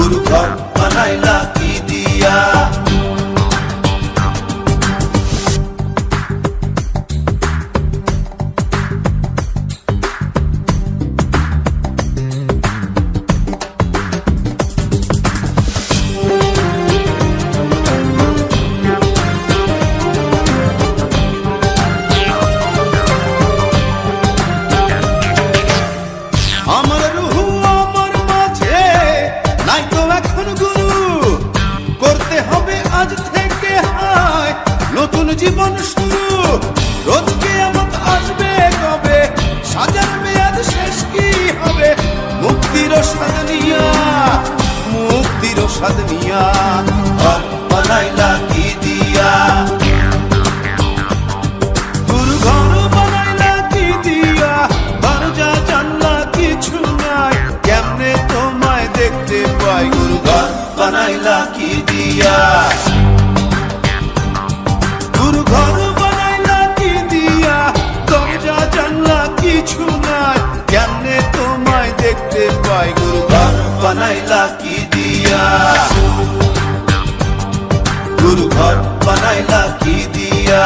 गुरु घर बनाइला की दिया। আমার রুহু আমার মাঝে নাই তো এখন গুরু, করতে হবে আজ থেকে হায় নতুন জীবন শুরু। রোজ কিয়ামত আসবে কবে, সাজার মেয়াদ শেষ কি হবে? মুক্তির স্বাদ নিয়া, মুক্তির স্বাদ নিয়া ঘর বানাইলা কি দিয়া। গুরু ঘর বানাইলা কি দিয়া, দরজা জানলা কিছু নাই, কেমনে তোমায় দেখতে পাই? গুরু ঘর বানাইলা কি দিয়া। গুরু ঘর বানাইলা কি দিয়া, দরজা জানলা কিছু নাই, কেমনে তোমায় দেখতে পাই? গুরু ঘর বানাইলা কি দিয়া। গুরু ঘর বানাইলা কি দিয়া।